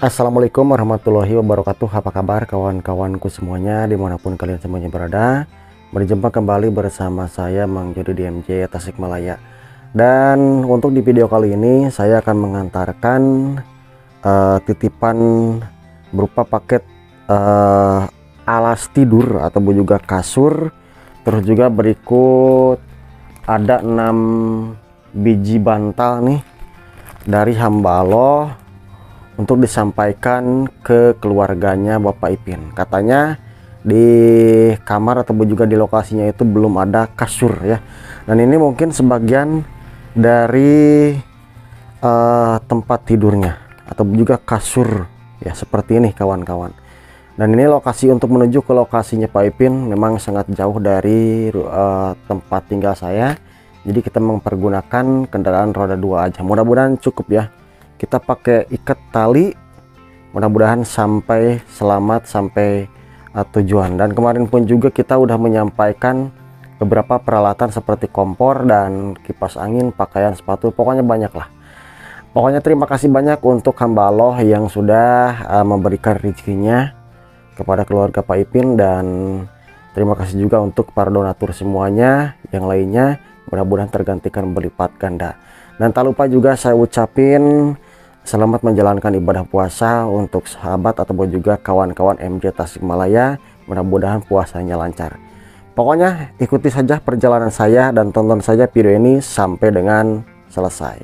Assalamualaikum warahmatullahi wabarakatuh. Apa kabar kawan-kawanku semuanya dimanapun kalian semuanya berada. Berjumpa kembali bersama saya Mang Jody DMJ Tasikmalaya. Dan untuk di video kali ini saya akan mengantarkan titipan berupa paket alas tidur atau juga kasur. Terus juga berikut ada 6 biji bantal nih dari hamba Allah untuk disampaikan ke keluarganya Bapak Ipin. Katanya di kamar atau juga di lokasinya itu belum ada kasur ya. Dan ini mungkin sebagian dari tempat tidurnya atau juga kasur ya, seperti ini kawan-kawan. Dan ini lokasi untuk menuju ke lokasinya Pak Ipin memang sangat jauh dari tempat tinggal saya. Jadi kita mempergunakan kendaraan roda 2 aja. Mudah-mudahan cukup ya. Kita pakai ikat tali, mudah-mudahan sampai selamat sampai tujuan. Dan kemarin pun juga kita udah menyampaikan beberapa peralatan seperti kompor dan kipas angin, pakaian, sepatu, pokoknya banyak lah. Pokoknya terima kasih banyak untuk hamba Allah yang sudah memberikan rezekinya kepada keluarga Pak Ipin, dan terima kasih juga untuk para donatur semuanya yang lainnya, mudah-mudahan tergantikan berlipat ganda. Dan tak lupa juga saya ucapin selamat menjalankan ibadah puasa untuk sahabat ataupun juga kawan-kawan MJ Tasikmalaya. Mudah-mudahan puasanya lancar. Pokoknya ikuti saja perjalanan saya dan tonton saja video ini sampai dengan selesai.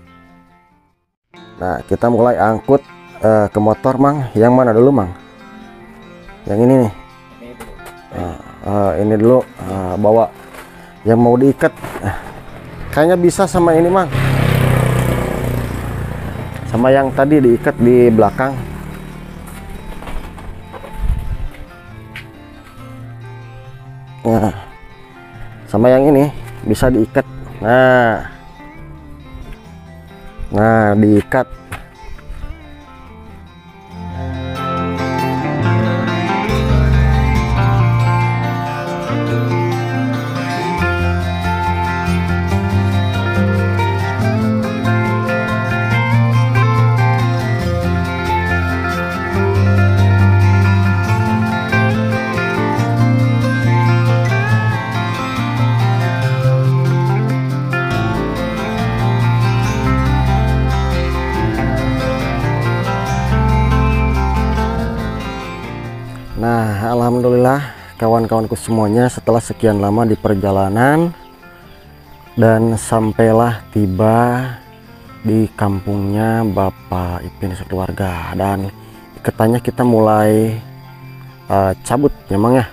Nah, kita mulai angkut ke motor, Mang. Yang mana dulu, Mang? Yang ini nih. Ini dulu bawa yang mau diikat. Kayaknya bisa sama ini, Mang. Sama yang tadi diikat di belakang. Nah, sama yang ini bisa diikat. Nah, diikat. Nah, alhamdulillah kawan-kawanku semuanya, setelah sekian lama di perjalanan dan sampailah tiba di kampungnya Bapak Ipin sekeluarga, dan ikatannya kita mulai cabut ya, Mang ya.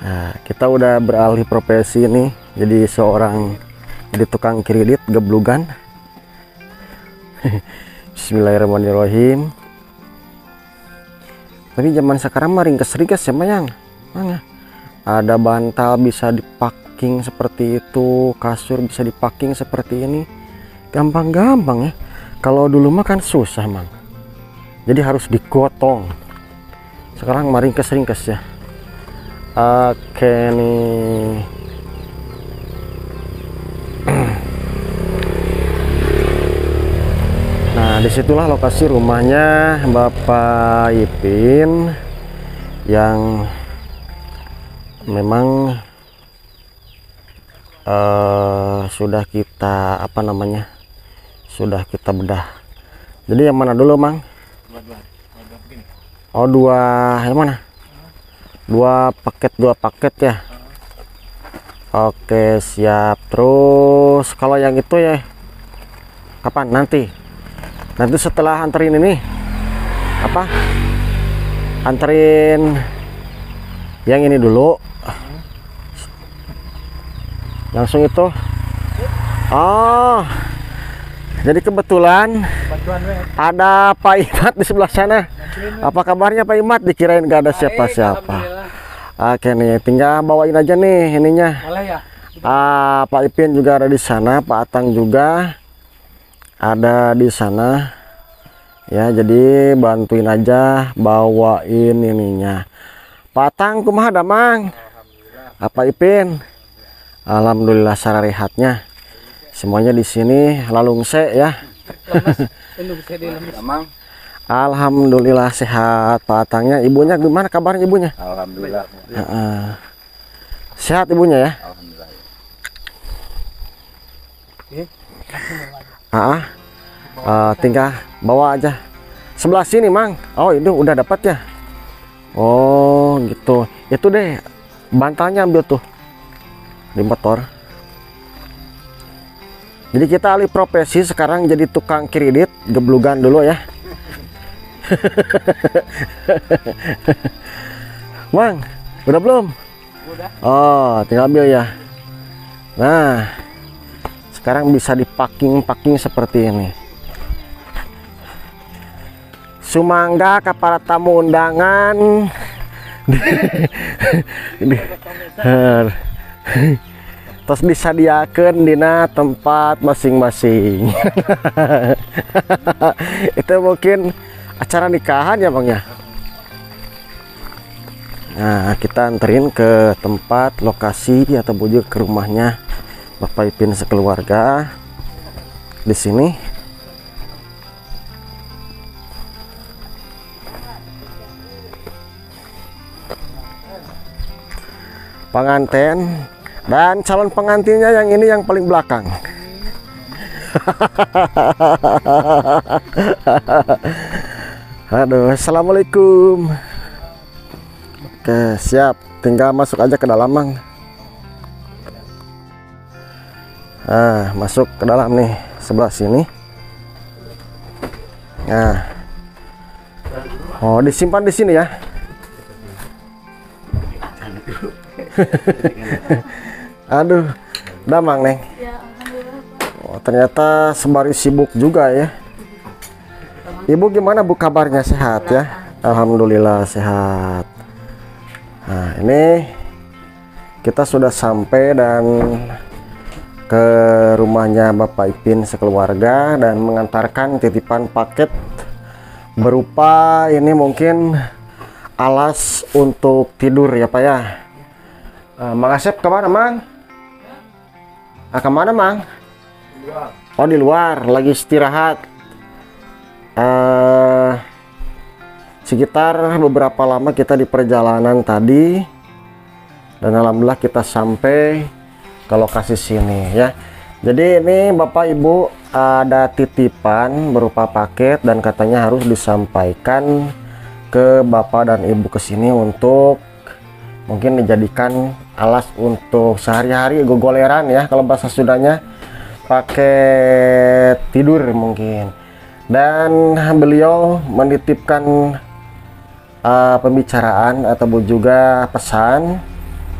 Nah, kita udah beralih profesi nih, jadi jadi tukang kredit geblugan. Bismillahirrahmanirrahim. Tapi zaman sekarang mah ringkes-ringkes ya, Mang. Ada bantal bisa dipacking seperti itu, kasur bisa dipacking seperti ini, gampang-gampang ya. Kalau dulu mah kan susah, Mang. Jadi harus digotong. Sekarang mah ringkes-ringkes ya. Oke nih. Nah, disitulah lokasi rumahnya Bapak Ipin yang memang sudah kita sudah kita bedah. Jadi yang mana dulu, Mang? Oh, yang mana? Dua paket ya. Oke, siap. Terus kalau yang itu ya kapan? Nanti setelah anterin ini anterin yang ini dulu, langsung itu. Oh, jadi kebetulan ada Pak Imat di sebelah sana. Apa kabarnya Pak Imat? Dikirain gak ada siapa-siapa. Oke nih, tinggal bawain aja nih ininya. Pak Ipin juga ada di sana, Pak Atang juga ada di sana ya, jadi bantuin aja bawain ininya. Pak Atang kumaha da, Mang? Apa Ipin? Alhamdulillah, sararehatnya Semuanya di sini lalungse ya. Alhamdulillah sehat Pak Atangnya. Ibunya gimana kabarnya ibunya? Alhamdulillah. Sehat ibunya ya? Tinggal bawa aja sebelah sini Mang. Oh ini udah dapat ya? Oh gitu. Itu deh bantalnya ambil tuh di motor. Jadi kita alih profesi sekarang jadi tukang kredit, geblugan dulu ya. Mang, udah belum? Udah. Oh, tinggal ambil ya. Nah, sekarang bisa dipacking seperti ini. Sumangga ke para tamu undangan. Terus disediakan dina tempat masing-masing. Itu mungkin acara nikahan ya Bang ya. Nah kita anterin ke tempat lokasi atau bujuk ke rumahnya Bapak Ipin sekeluarga di sini. Pengantin dan calon pengantinnya yang ini yang paling belakang. Aduh, assalamualaikum. Oke, siap. Tinggal masuk aja ke dalam, Mang. Nah, masuk ke dalam nih, sebelah sini. Nah, oh disimpan di sini ya. Aduh, damang Neng. Oh, ternyata sembari sibuk juga ya. Ibu gimana Bu kabarnya, sehat ya? Alhamdulillah sehat. Nah ini kita sudah sampai dan ke rumahnya Bapak Ipin sekeluarga dan mengantarkan titipan paket berupa ini mungkin alas untuk tidur ya Pak ya. Mang Asep kemana Mang? Kemana Mang? Oh di luar lagi istirahat. Sekitar beberapa lama kita di perjalanan tadi dan alhamdulillah kita sampai ke lokasi sini ya. Jadi ini Bapak Ibu ada titipan berupa paket dan katanya harus disampaikan ke Bapak dan Ibu ke sini untuk mungkin dijadikan alas untuk sehari-hari gogoleran ya kalau bahasa Sundanya, pakai tidur mungkin. Dan beliau menitipkan pembicaraan atau juga pesan.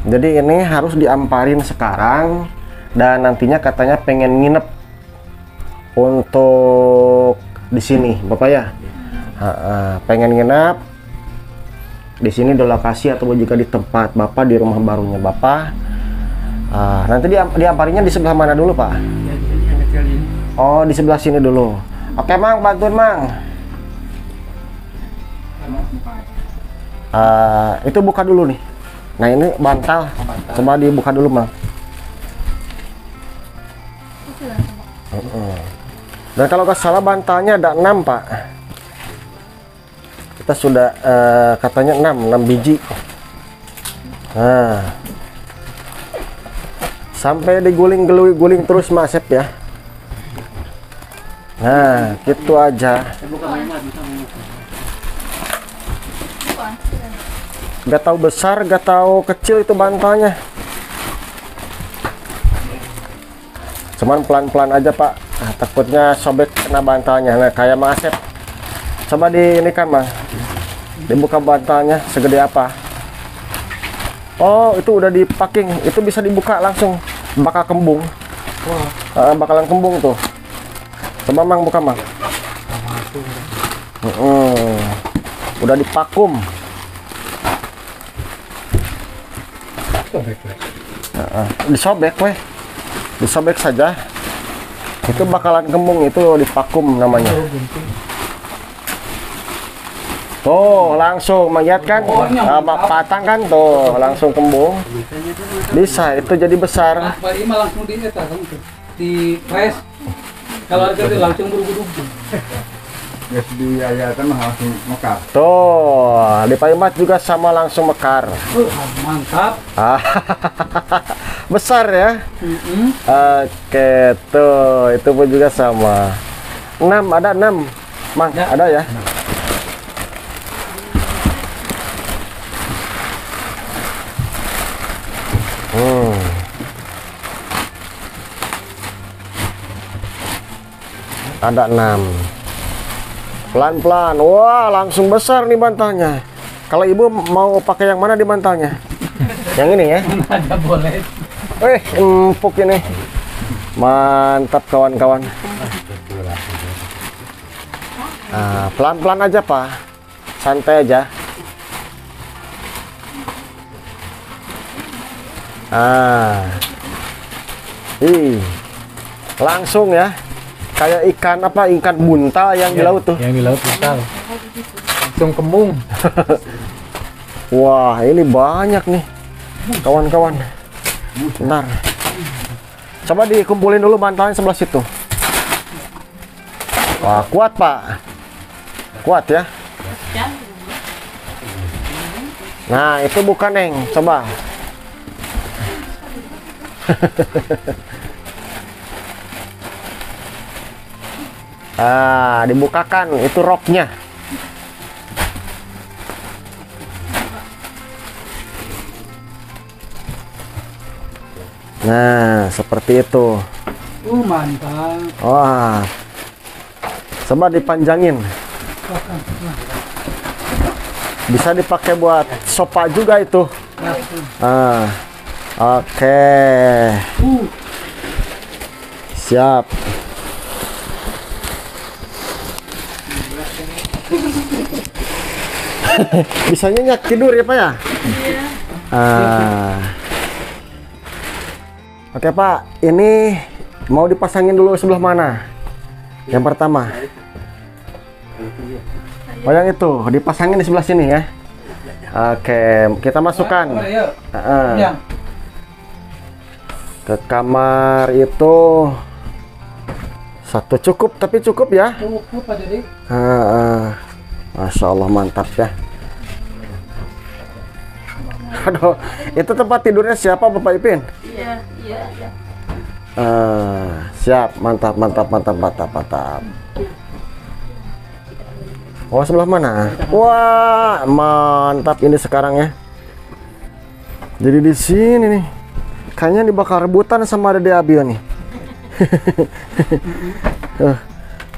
Jadi ini harus diamparin sekarang dan nantinya katanya pengen nginep untuk di sini Bapak ya. Pengen nginep di sini di lokasi atau juga di tempat Bapak di rumah barunya Bapak. Nanti diamparinya di sebelah mana dulu Pak? Oh di sebelah sini dulu. Oke Mang, bantuin Mang. Itu buka dulu nih. Nah ini bantal, coba dibuka dulu Mang. Dan kalau nggak salah bantalnya ada 6 Pak. Kita sudah katanya 6 biji. Nah sampai diguling terus Mas Asep ya. Nah gitu aja. Gak tahu besar gak tahu kecil itu bantalnya, cuman pelan-pelan aja Pak. Takutnya sobek kena bantalnya. Nah kayak Mas Asep, coba di ini kan Mang, dibuka bantalnya segede apa. Oh itu udah dipacking, itu bisa dibuka langsung, bakal kembung. Bakalan kembung tuh. Coba Mang buka Mang. Udah dipakum. Disobek weh, disobek saja. Itu bakalan kembung, itu dipakum namanya. Tuh langsung melihat kan, patang kan tuh langsung kembung. Bisa itu jadi besar. di press. Kalau harga itu langsung buru-buru. Ya di ayatan langsung mekar. Tuh, di Paimat juga sama langsung mekar. Mantap. Besar ya. Oke, tuh itu pun juga sama. 6 ada 6. Mang, Ya. ada ya. Ada 6. Pelan-pelan. Wah, langsung besar nih bantalnya. Kalau ibu mau pakai yang mana di bantalnya? Yang ini ya. Ada boleh. Empuk ini. Mantap kawan-kawan. Pelan-pelan aja Pak. Santai aja. Langsung ya. Kayak ikan apa? Ikan buntal yang di laut tuh. Yang di laut buntal. Langsung kembung. Wah, ini banyak nih kawan-kawan. Bentar. Coba dikumpulin dulu bantalnya sebelah situ. Wah, kuat Pak. Kuat ya. Nah, itu bukan Neng. Coba. Dibukakan. Itu roknya. Nah, seperti itu. Mantap. Wah. Coba dipanjangin. Bisa dipakai buat sopa juga itu. Oke. Siap. Bisa nyenyak tidur ya Pak ya? Iya. Oke Pak, ini mau dipasangin dulu sebelah mana? Yang pertama. Oh yang itu, dipasangin di sebelah sini ya. Oke, kita masukkan. Ke kamar itu satu cukup, tapi cukup ya. Cukup Pak Jadi. Masya Allah, mantap ya. Aduh, itu tempat tidurnya siapa Bapak Ipin? Iya. Siap, mantap. Oh, sebelah mana? Wah, mantap ini sekarang ya. Jadi di sini nih. Kayaknya dibakar rebutan sama Dede Abio nih.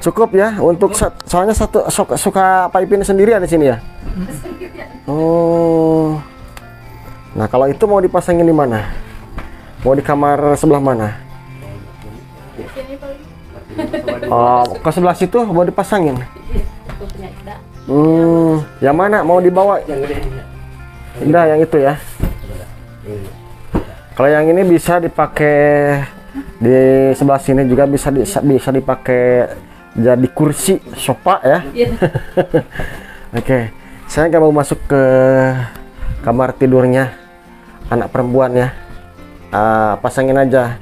Cukup ya untuk soalnya satu suka Pak Ipin sendirian di sini ya. Oh. Nah, kalau itu mau dipasangin di mana? Mau di kamar sebelah mana? Oh, ke sebelah situ mau dipasangin. Yang mana mau dibawa? Indah yang itu ya. Kalau yang ini bisa dipakai di sebelah sini juga bisa dipakai jadi kursi sofa ya. Oke, saya nggak mau masuk ke kamar tidurnya anak perempuan ya. Pasangin aja.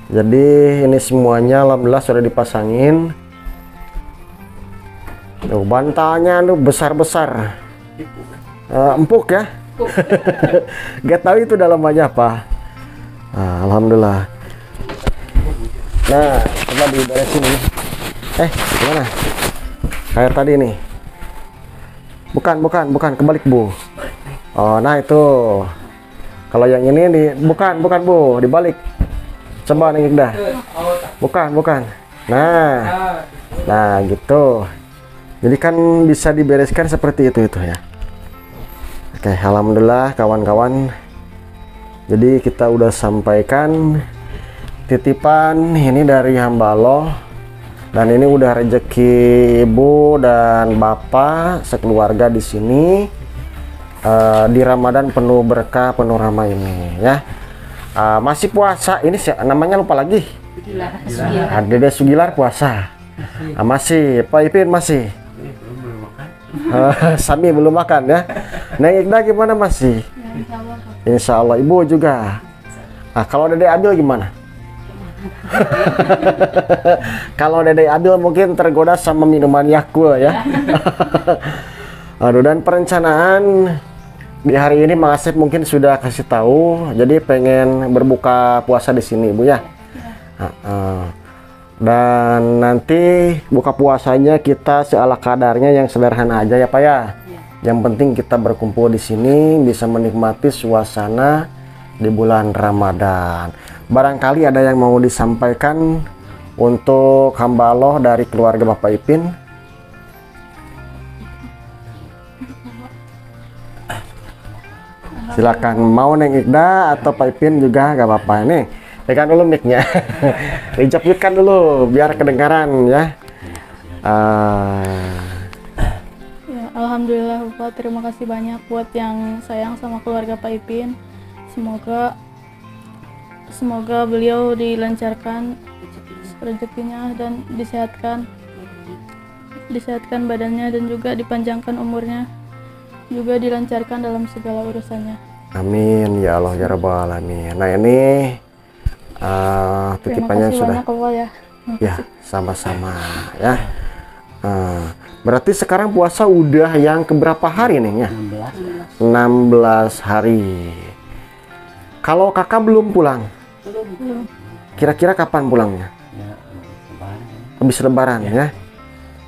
Jadi ini semuanya alhamdulillah sudah dipasangin. Tuh, bantalnya tuh besar-besar. Empuk ya. Gak tahu itu dalamannya apa. Alhamdulillah. Nah, coba diberesin nih. Gimana? Kayak tadi nih. Bukan, kebalik Bu. Oh, nah itu. Kalau yang ini bukan Bu, dibalik. Coba nih dah. Bukan. Nah, gitu. Jadi kan bisa dibereskan seperti itu ya. Oke, alhamdulillah kawan-kawan. Jadi kita udah sampaikan titipan ini dari hamba Allah. Dan ini udah rezeki ibu dan bapak sekeluarga di sini. Di Ramadan penuh berkah, penuh rahmah ini ya. Masih puasa ini namanya lupa lagi. Dede Sugilar puasa. Masih Pak Ipin masih. Sami belum makan ya. Neng Iqda gimana masih? Insya Allah. Ibu juga. Kalau Dede Abil gimana? Kalau Dede Abil mungkin tergoda sama minuman Yakult ya. Aduh, dan perencanaan di hari ini Mang Asep mungkin sudah kasih tahu, jadi pengen berbuka puasa di sini, Bu ya. Dan nanti buka puasanya kita seala kadarnya yang sederhana aja ya Pak ya. Yang penting kita berkumpul di sini bisa menikmati suasana di bulan Ramadan. Barangkali ada yang mau disampaikan untuk hamba Allah dari keluarga Bapak Ipin. Silakan, mau Neng Ikda atau Pak Ipin juga gak apa-apa. Nih, pegang dulu mic-nya. Dijepitkan dulu biar kedengaran ya. Ya, alhamdulillah Bapak, terima kasih banyak buat yang sayang sama keluarga Pak Ipin. Semoga beliau dilancarkan rezekinya dan disehatkan badannya dan juga dipanjangkan umurnya, juga dilancarkan dalam segala urusannya. Amin ya Allah ya Rabbal alamin. Nah ini titipannya sudah. Terima kasih banyak Bapak ya. Ya sama-sama ya. Berarti sekarang puasa udah yang keberapa hari nih ya? 16 hari. Kalau kakak belum pulang? Belum. Kira-kira kapan pulangnya? Habis lebaran ya?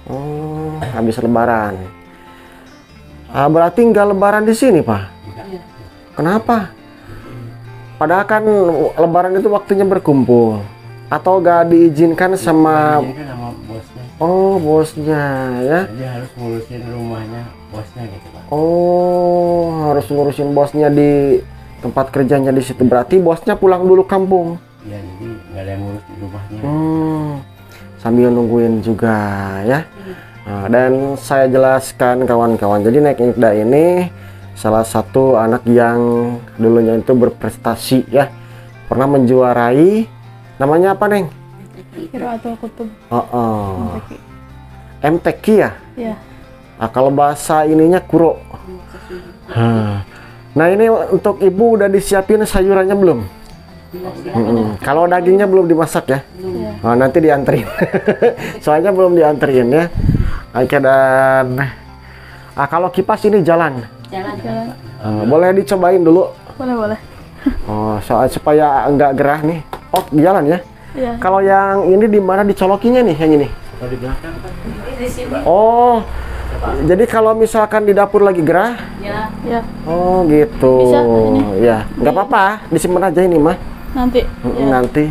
Oh, habis lebaran. Berarti nggak lebaran di sini, Pak? Kenapa? Padahal kan lebaran itu waktunya berkumpul. Atau gak diizinkan sama bosnya. Oh, bosnya ya. Jadi harus ngurusin rumahnya bosnya gitu, Pak. Oh, harus ngurusin bosnya di tempat kerjanya di situ. Berarti bosnya pulang dulu kampung. Ya, jadi nggak ada yang ngurus di rumahnya. Sambil nungguin juga ya. Nah, dan saya jelaskan kawan-kawan. Jadi Neng Ikda ini salah satu anak yang dulunya itu berprestasi ya. Pernah menjuarai, namanya apa Neng? Qiraatul Qutub. MTQ ya? Ya. Nah, kalau bahasa ininya kuro. Nah ini untuk ibu udah disiapin sayurannya belum? Kalau dagingnya belum dimasak ya? Nah, nanti dianterin. Soalnya belum dianterin ya. Oke, dan kalau kipas ini jalan. Boleh dicobain dulu. Boleh. Oh, soal supaya enggak gerah nih. Oh, jalan ya? Iya. Kalau yang ini di mana dicolokinya nih, yang ini? Kalau di belakang, Pak. Oh, jadi kalau misalkan di dapur lagi gerah? Ya. Oh, gitu. Bisa, ini. Ya, nggak apa-apa, disimpan aja ini mah. Nanti. Ya. Nanti.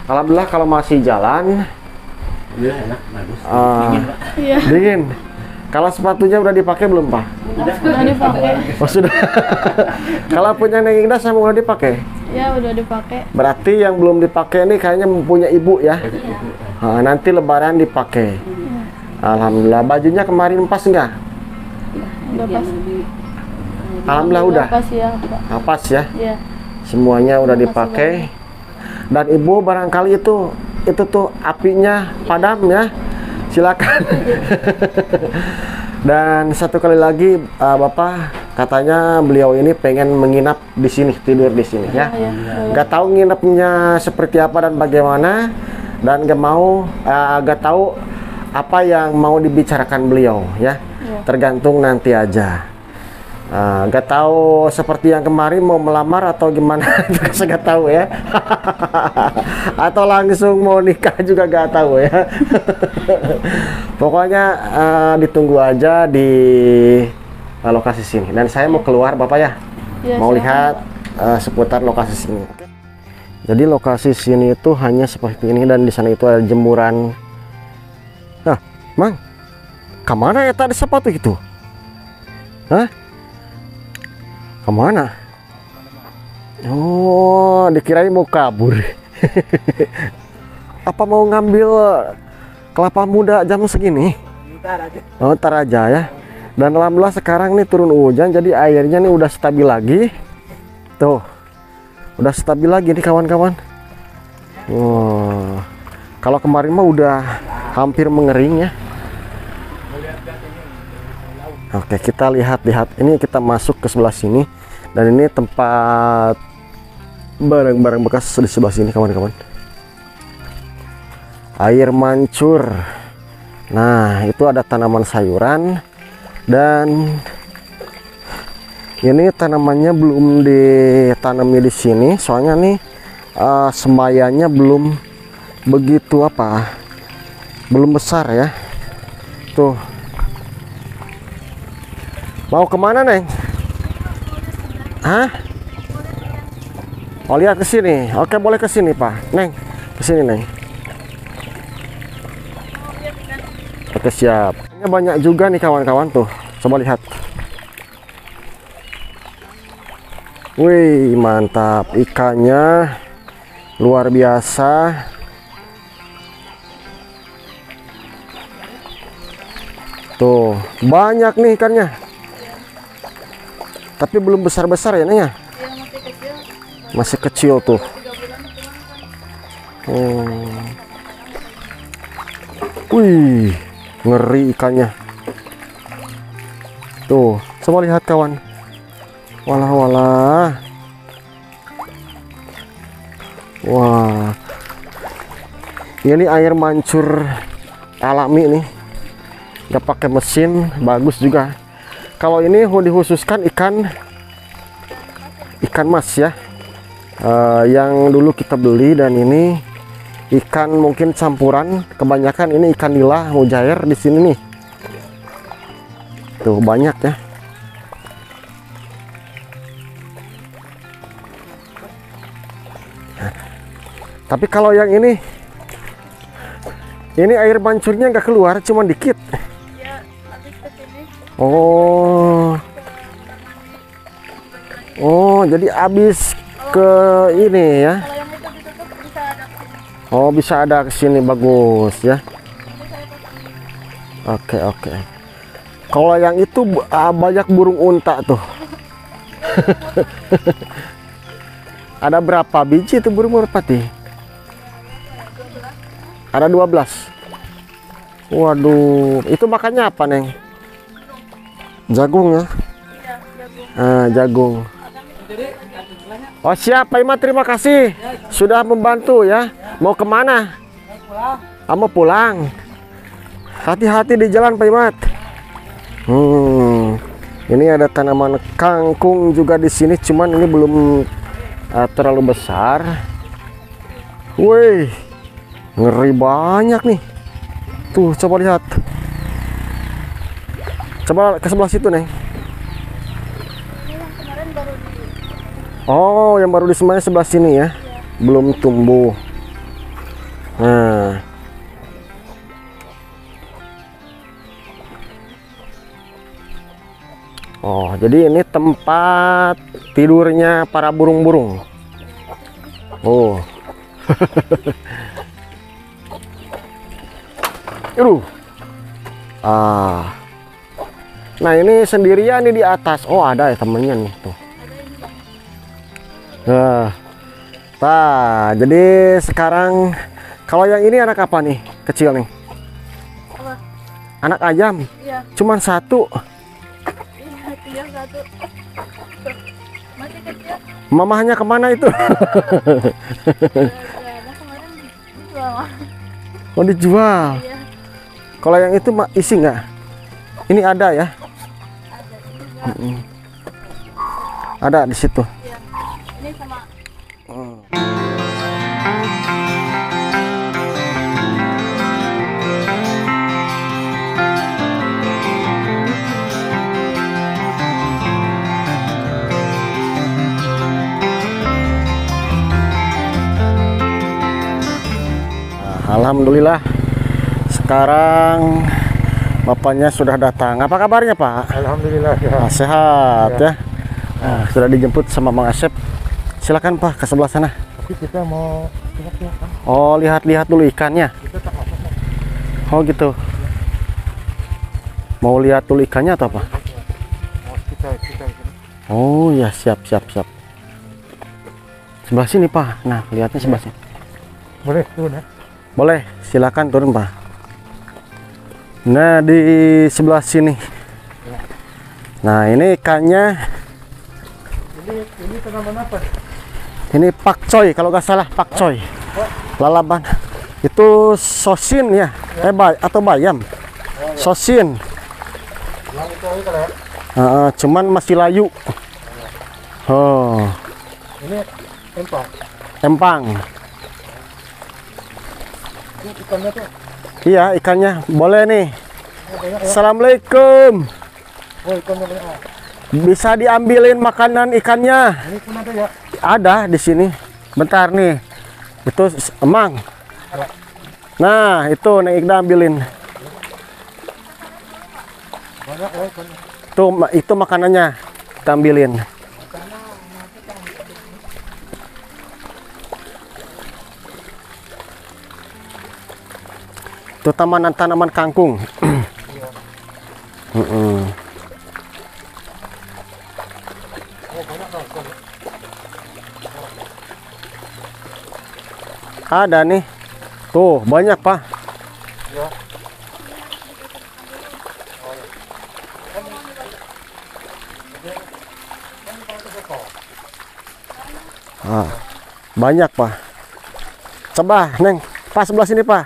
Alhamdulillah kalau masih jalan. Udah enak, bagus. Dingin, Pak. Iya. Dingin. Kalau sepatunya udah dipakai belum, Pak? Udah dipakai. Oh, sudah. Kalau punya Neng Ikda sama udah dipakai? Ya, udah dipakai. Berarti yang belum dipakai ini kayaknya mempunyai ibu ya. Nanti lebaran dipakai. Alhamdulillah. Bajunya kemarin pas nggak? Udah pas. Alhamdulillah udah. Pas ya, Pak. Pas ya. Ya. Semuanya udah dipakai. Dan ibu barangkali itu tuh apinya padam ya. Silakan. Dan satu kali lagi Bapak katanya beliau ini pengen menginap di sini, tidur di sini ya. Gak tahu nginepnya seperti apa dan bagaimana, dan gak tahu apa yang mau dibicarakan beliau ya. Tergantung nanti aja. Gak tahu seperti yang kemarin mau melamar atau gimana. Saya gak tahu ya. Atau langsung mau nikah juga gak tahu ya. Pokoknya ditunggu aja di lokasi sini. Dan saya mau keluar Bapak ya. Mau lihat seputar lokasi sini. Jadi lokasi sini itu hanya seperti ini, dan di sana itu ada jemuran. Nah, Mang, kemana ya tadi sepatu itu? Hah? Kemana? Oh, dikirain mau kabur. Apa mau ngambil kelapa muda jam segini? Oh, ntar aja ya. Dan alhamdulillah sekarang nih turun hujan, jadi airnya nih udah stabil lagi. Tuh, udah stabil lagi nih kawan-kawan. Wow. Kalau kemarin mah udah hampir mengering ya. Oke, kita lihat. Ini kita masuk ke sebelah sini. Dan ini tempat barang-barang bekas di sebelah sini kawan-kawan. air mancur. Nah, itu ada tanaman sayuran, dan ini tanamannya belum ditanami di sini, soalnya nih sembayanya belum begitu belum besar ya. Tuh, mau kemana Neng? Hah? Oh, lihat ke sini. Oke, boleh ke sini Pak. Neng, ke sini Neng. Oke, siap. Ini banyak juga nih kawan-kawan tuh. Coba lihat. Wih, mantap. Ikannya luar biasa. Tuh, banyak nih ikannya. Tapi belum besar-besar ya Neng ya? Masih kecil tuh. Wih, ngeri ikannya. Tuh, coba lihat kawan. Walah walah. Wah. Ini air mancur alami nih. Nggak pakai mesin, bagus juga. Kalau ini dikhususkan ikan mas ya. Yang dulu kita beli, dan ini ikan mungkin campuran. Kebanyakan ini ikan nila mujair di sini nih. Tuh banyak ya. Tapi kalau yang ini air mancurnya nggak keluar, cuma dikit. Oh, jadi habis ke ini ya. Oh, bisa ada ke sini, bagus ya. Oke. Kalau yang itu banyak burung unta tuh. Ada berapa biji itu burung merpati? Ada 12. Waduh, itu makannya apa Neng? Jagung ya? Jagung. Oh siap Pak Imat, terima kasih sudah membantu ya. Mau kemana? Mau pulang. Hati-hati di jalan Pak Imat. Ini ada tanaman kangkung juga di sini, cuman ini belum terlalu besar. Wih, ngeri banyak nih. Tuh, coba lihat. Coba ke sebelah situ Neng. Oh, yang baru disemai sebelah sini ya. Belum tumbuh. Nah. Oh, jadi ini tempat tidurnya para burung-burung. Oh. Nah, ini sendirian nih di atas. Oh, ada ya temennya nih tuh. Nah, jadi sekarang kalau yang ini anak apa nih? Kecil nih. Apa? Anak ayam. Iya. Cuman satu. Iya, satu. Masih kecil. Mamahnya kemana itu? Kemarin dijual. Oh, dijual. Iya. Kalau yang itu isi nggak? Ini ada ya? Ada di situ. Iya. Ini sama. Alhamdulillah, sekarang bapaknya sudah datang. Apa kabarnya Pak? Alhamdulillah sehat. Sehat ya. Nah, sudah dijemput sama Mang Asep. Silakan Pak ke sebelah sana. Tapi kita mau lihat-lihat kan? Oh, lihat-lihat dulu ikannya. Kita tak apa-apa. Oh gitu. Mau lihat dulu ikannya atau apa? Mau kita. Oh ya, siap. Sebelah sini Pak. Nah, lihatnya sebelah sini. Boleh turun ya? Boleh, silakan turun Pak. Nah, di sebelah sini. Nah, ini ikannya. Ini tanaman apa? Ini pakcoy, kalau nggak salah pakcoy. Lalaban. Itu sosin ya, atau bayam. Sosin. Yang itu aja kalau ya. Cuman masih layu. Oh, Ini empang. empang. Ini ikannya tuh. Iya, ikannya. Boleh nih. Banyak ya. Assalamualaikum. Oh, ikannya banyak. Bisa diambilin makanan ikannya. Ini pun ada ya. Ada di sini. Bentar nih. Itu emang. Nah, itu nih Iqda ambilin. Banyak ya ikannya. Itu makanannya. Kita ambilin. Itu tanaman kangkung. Ada nih. Tuh, banyak, Pak. Banyak, Pak. Coba, Neng. Pak, sebelah sini, Pak.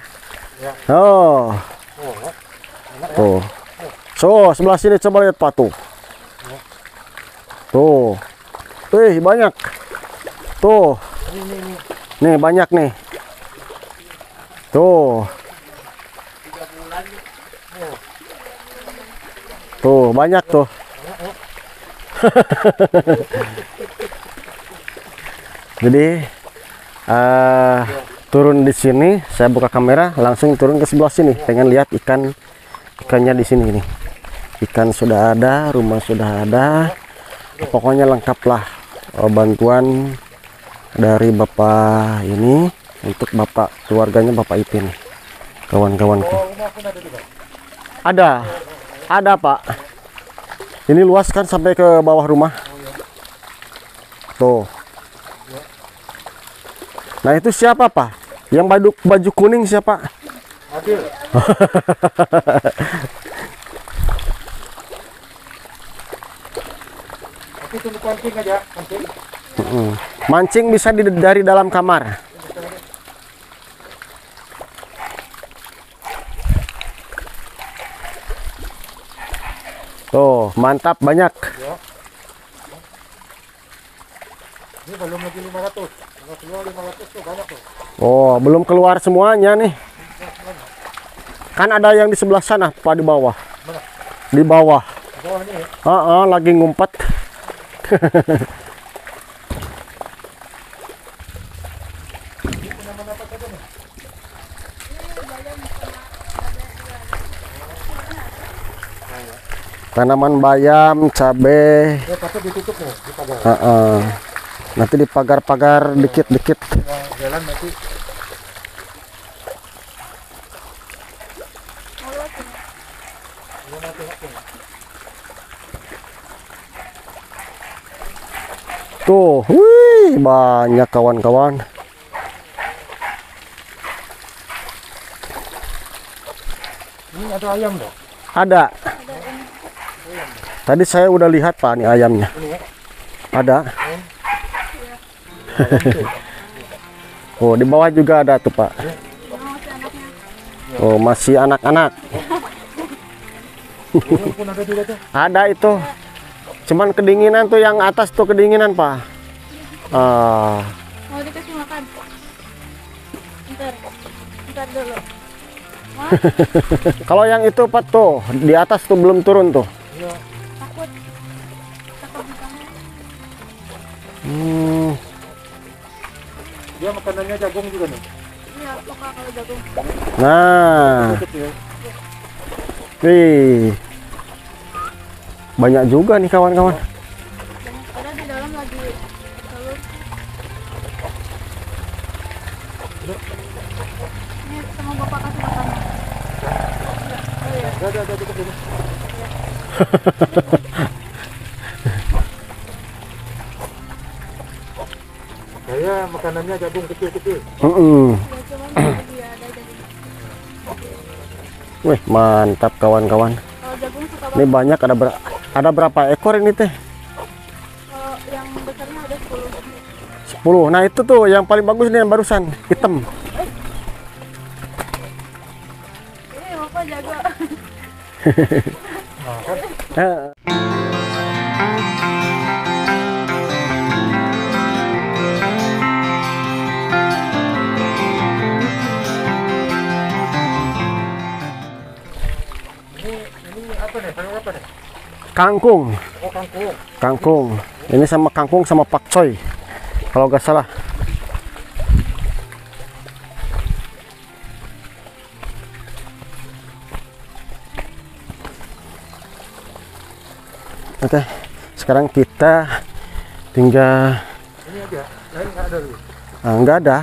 Oh. Tuh. So, sebelah sini coba lihat, Pak, tuh. Tuh. Banyak. Tuh. Nih, banyak nih. Tuh. Tuh, banyak tuh. Jadi turun di sini, saya buka kamera, langsung turun ke sebelah sini. Pengen lihat ikannya di sini nih. Ikan sudah ada, rumah sudah ada. Pokoknya lengkap lah bantuan dari Bapak ini untuk Bapak keluarganya Bapak Ipin, kawan-kawanku. Ada Pak. Ini luas kan sampai ke bawah rumah. Tuh. Nah, itu siapa, Pak? Yang baju kuning siapa? Adil. Tapi tunggu pancing aja, pancing. Mancing bisa dari dalam kamar. Tuh, mantap, banyak. Ya. Ini belum lagi 500. Kalau keluar 500 tuh banyak tuh. Oh, belum keluar semuanya nih. Kan ada yang di sebelah sana, Pak, di bawah. Mana? Di bawah. Di bawah ini ya. Lagi ngumpet. Tanaman bayam, cabai. Ya, tapi ditutup nih, di pagar. Nanti dipagar-pagar dikit-dikit. Jalan nanti. Tuh, wih, banyak kawan-kawan. Ini ada ayam dong. Ada. Tadi saya udah lihat, Pak, nih ayamnya. Ada. Oh, di bawah juga ada tuh, Pak. Oh, masih anak-anak. Pun ada juga tuh. Ada itu. Cuman kedinginan tuh, yang atas tuh kedinginan, Pak. Mau dikasih makan? Bentar dulu. Kalau yang itu, Pak, tuh di atas tuh belum turun tuh. Iya. Takut ditangkap. Dia makanannya jagung juga nih. Iya, pokoknya kalau jagung. Nah, Kecil. wih, banyak juga nih kawan-kawan. Ada di dalam lagi telur. Ini sama bapak kasih makannya. Oh iya. Ada cukup ini. Saya makanannya jagung kecil-kecil. Ya cuman lagi ada jadi. Wih, mantap kawan-kawan. Kalau jagung suka Ini banget. banyak, ada berapa ekor ini teh? Kalau yang besarnya ada 10. 10. Nah, itu tuh yang paling bagus nih yang barusan, hitam. Bapak jaga. Ini apa nih? Sayur apa nih? Kangkung. Oh, kangkung. Kangkung. Ini sama kangkung sama pakcoy. Kalau nggak salah. Oke, sekarang kita tinggal. Ini aja. Lain nggak ada lagi. Nggak ada.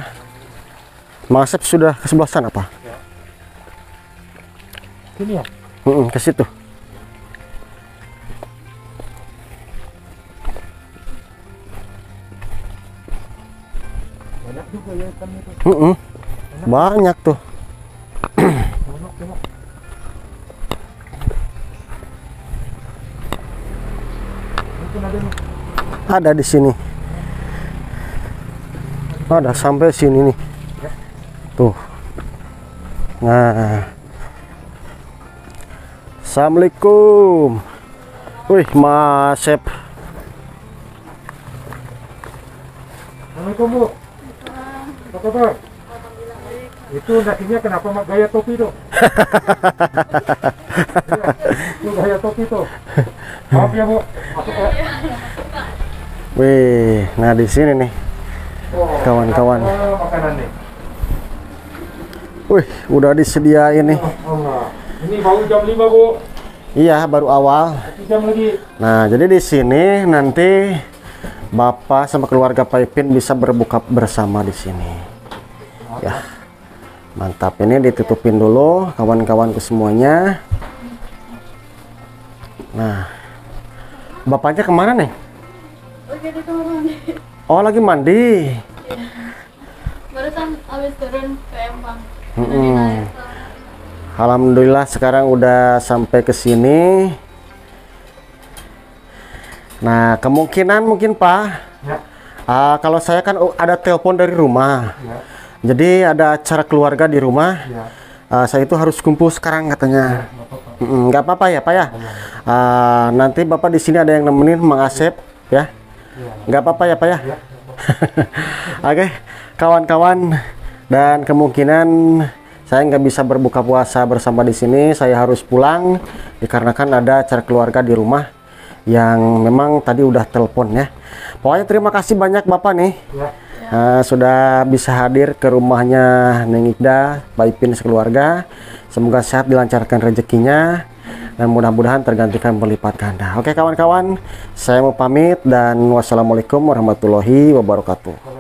Mang Asep sudah ke sebelah sana, Pak. Sini ya. Ke situ. Banyak juga ya ikan itu. Banyak tuh. Tengok. Mungkin ada nih. Ada di sini. Ada sampai sini nih. Tuh. Nah. Assalamualaikum. Wih, Mas Asep. Assalamualaikum, Bu. Apa kabar? Itu nasinya kenapa gaya topi tuh? Iya, itu gaya topi tuh. Maaf ya, Bu. Masuk ya. Wih, nah di sini nih. Oh, Kawan-kawan. makanan nih. Wih, udah disediain nih. Oh, ini baru jam 5, Bu. Iya, baru awal. 1 jam lagi. Nah, jadi di sini nanti Bapak sama keluarga Pak Ipin bisa berbuka bersama di sini. Ya. Mantap, ini ditutupin dulu kawan-kawanku semuanya. Nah. Bapaknya kemana nih? Oke, di kamar mandi. Oh, lagi mandi. Barusan habis turun ke Empang. Alhamdulillah sekarang udah sampai ke sini. Nah, kemungkinan mungkin Pak, Ya. kalau saya kan ada telepon dari rumah. Ya. Jadi ada acara keluarga di rumah. Ya. Saya itu harus kumpul sekarang katanya. Nggak apa-apa ya Pak ya. Nanti Bapak di sini ada yang nemenin Mang Asep ya. Nggak apa-apa ya Pak ya. Oke, kawan-kawan, dan kemungkinan saya nggak bisa berbuka puasa bersama di sini. Saya harus pulang dikarenakan ada acara keluarga di rumah yang memang tadi udah telepon ya. Pokoknya terima kasih banyak Bapak nih. Sudah bisa hadir ke rumahnya Neng Ikda, Pak Ipin sekeluarga. Semoga sehat, dilancarkan rezekinya, dan mudah-mudahan tergantikan berlipat ganda. Oke kawan-kawan, saya mau pamit dan wassalamualaikum warahmatullahi wabarakatuh.